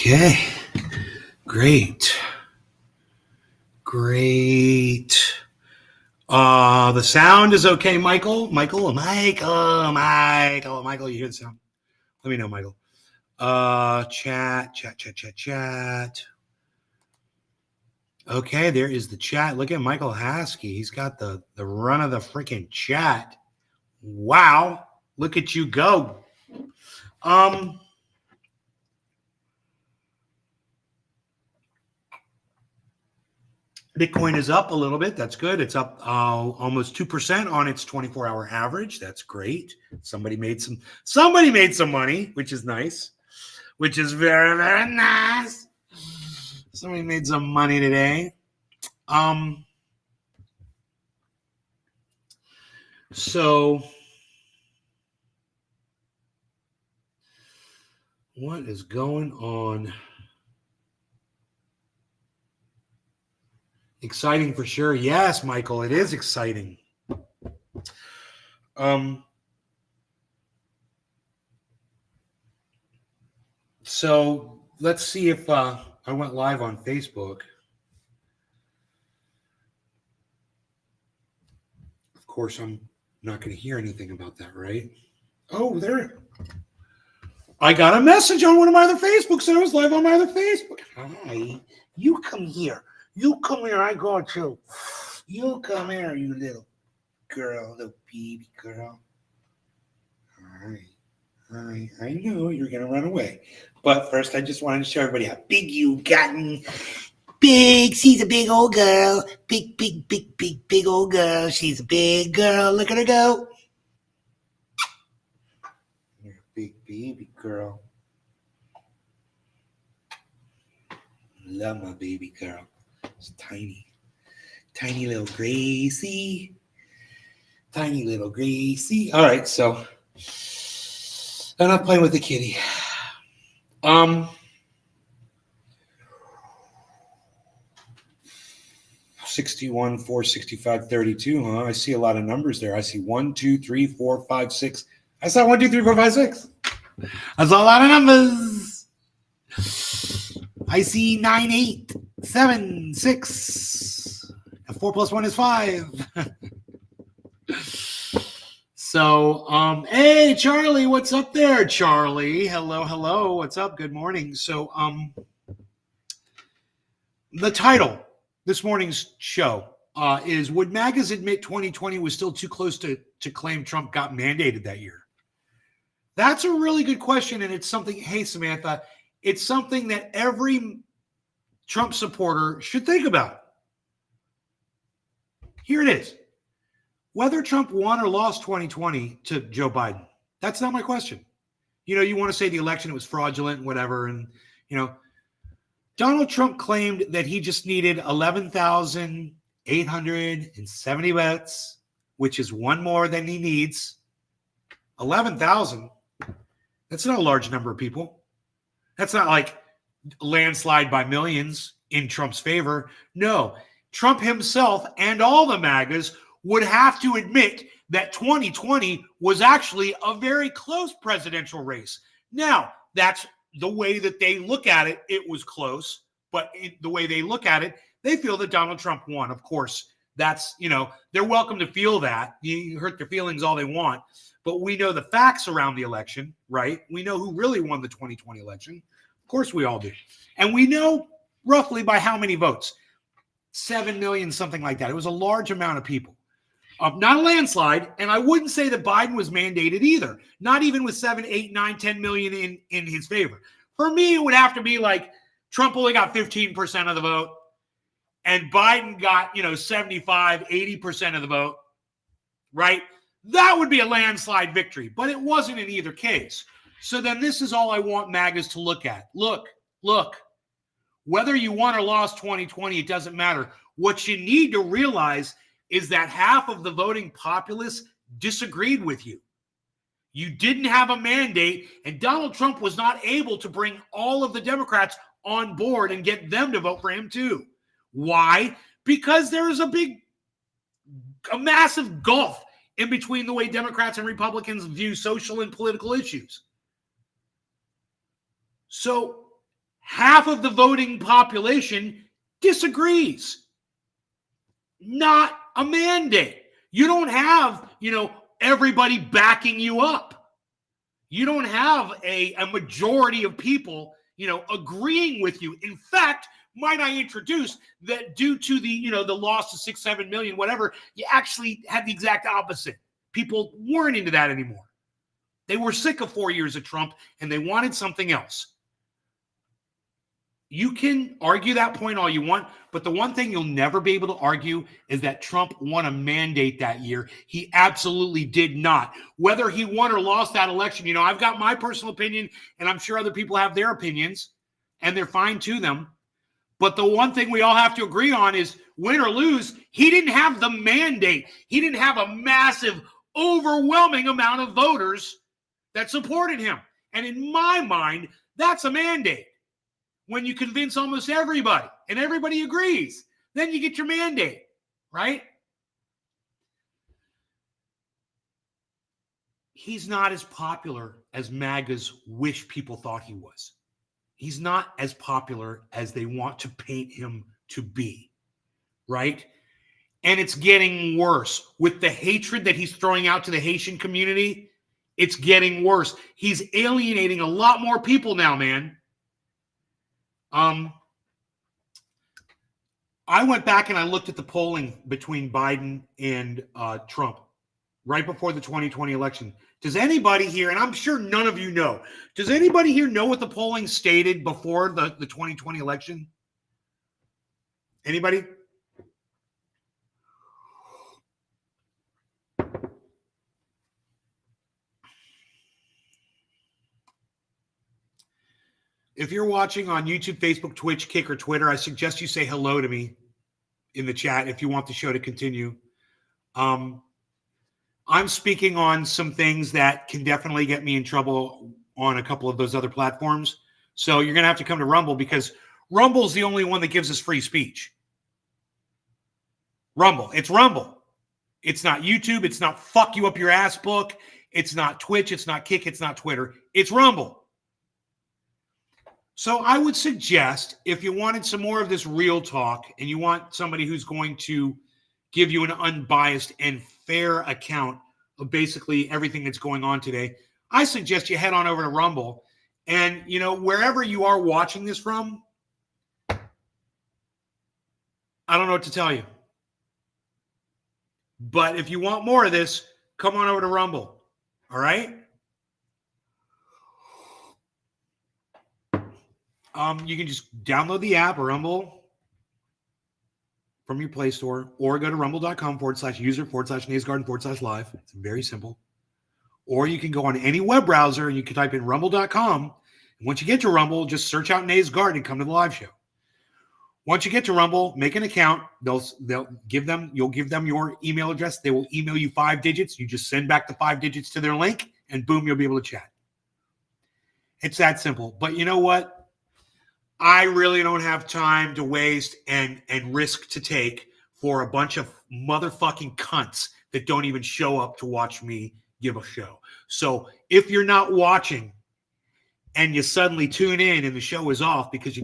Okay. Great. The sound is okay, Michael. Michael, you hear the sound? Let me know, Michael. Chat. Okay, there is the chat. Look at Michael Haskey. He's got the run of the freaking chat. Wow. Look at you go. Bitcoin is up a little bit. That's good. It's up almost 2% on its 24-hour average. That's great. Somebody made some money, which is nice. Which is very, very nice. Somebody made some money today. So what is going on? Exciting for sure. Yes, Michael, it is exciting. So let's see if I went live on Facebook. Of course, I'm not going to hear anything about that, right? Oh, there. I got a message on one of my other Facebooks that I was live on my other Facebook. Hi, you come here. You come here. I got you. You come here, you little girl, little baby girl. All right. I knew you were going to run away. But first, I just wanted to show everybody how big you've gotten. Big. She's a big old girl. Big old girl. She's a big girl. Look at her go. You're a big baby girl. Love my baby girl. It's tiny. Tiny little Gracie. Tiny little Gracie. All right, so I'm not playing with the kitty. 61, 465, 32, huh? I see a lot of numbers there. I see 1, 2, 3, 4, 5, 6. I saw 1, 2, 3, 4, 5, 6. I saw a lot of numbers. I see 9, 8, 7, 6. And 4 plus 1 is 5. So, hey, Charlie, what's up there, Charlie? Hello. What's up? Good morning. So, the title this morning's show is, would Magas admit 2020 was still too close to claim Trump got mandated that year? That's a really good question, and it's something, hey, Samantha, it's something that every Trump supporter should think about. Here it is. Whether Trump won or lost 2020 to Joe Biden, that's not my question. You know, you want to say the election, it was fraudulent, whatever, and, you know, Donald Trump claimed that he just needed 11,870 votes, which is one more than he needs. 11,000. That's not a large number of people. That's not like a landslide by millions in Trump's favor. No, Trump himself and all the MAGAs would have to admit that 2020 was actually a very close presidential race. Now, that's the way that they look at it, it was close, but the way they look at it, they feel that Donald Trump won. Of course, that's, you know, they're welcome to feel that. You hurt their feelings all they want, but we know the facts around the election, right? We know who really won the 2020 election. Of course we all do. And we know roughly by how many votes. 7 million, something like that. It was a large amount of people. Not a landslide, and I wouldn't say that Biden was mandated either. Not even with 7, 8, 9, 10 million in his favor. For me, it would have to be like Trump only got 15% of the vote, and Biden got, 75, 80% of the vote, right? That would be a landslide victory, but it wasn't in either case. So then this is all I want MAGAs to look at. Look. Whether you won or lost 2020, it doesn't matter. What you need to realize is that half of the voting populace disagreed with you. You didn't have a mandate, and Donald Trump was not able to bring all of the Democrats on board and get them to vote for him too. Why? Because there is a massive gulf in between the way Democrats and Republicans view social and political issues. So half of the voting population disagrees. Not a mandate. You don't have, everybody backing you up. You don't have a majority of people, agreeing with you. In fact, might I introduce that due to the loss of 6-7 million, whatever, you actually had the exact opposite. People weren't into that anymore. They were sick of 4 years of Trump and they wanted something else. You can argue that point all you want, but the one thing you'll never be able to argue is that Trump won a mandate that year. He absolutely did not. Whether he won or lost that election, I've got my personal opinion, and I'm sure other people have their opinions, and they're fine to them. But the one thing we all have to agree on is win or lose, he didn't have the mandate. He didn't have a massive, overwhelming amount of voters that supported him. And in my mind, that's a mandate. When you convince almost everybody and everybody agrees, then you get your mandate, right? He's not as popular as Magas wish people thought he was. He's not as popular as they want to paint him to be, right? And it's getting worse. With the hatred that he's throwing out to the Haitian community, it's getting worse. He's alienating a lot more people now, man. I went back and I looked at the polling between Biden and Trump right before the 2020 election. Does anybody here, and I'm sure none of you know, does anybody here know what the polling stated before the 2020 election? Anybody? If you're watching on YouTube, Facebook, Twitch, Kick, or Twitter, I suggest you say hello to me in the chat if you want the show to continue. I'm speaking on some things that can definitely get me in trouble on a couple of those other platforms. So you're going to have to come to Rumble because Rumble's the only one that gives us free speech. Rumble. It's Rumble. It's not YouTube. It's not fuck you up your ass book. It's not Twitch. It's not Kick. It's not Twitter. It's Rumble. So I would suggest if you wanted some more of this real talk and you want somebody who's going to give you an unbiased and fair account of basically everything that's going on today, I suggest you head on over to Rumble. And, wherever you are watching this from, I don't know what to tell you. But if you want more of this, come on over to Rumble. All right? You can just download the app, Rumble, from your Play Store, or go to rumble.com/user/naysgarden/live. It's very simple. Or you can go on any web browser and you can type in rumble.com. And once you get to Rumble, just search out Nay's Garden and come to the live show. Once you get to Rumble, make an account. You'll give them your email address. They will email you 5 digits. You just send back the 5 digits to their link, and boom, you'll be able to chat. It's that simple. But you know what? I really don't have time to waste and risk to take for a bunch of motherfucking cunts that don't even show up to watch me give a show. So if you're not watching and you suddenly tune in and the show is off because you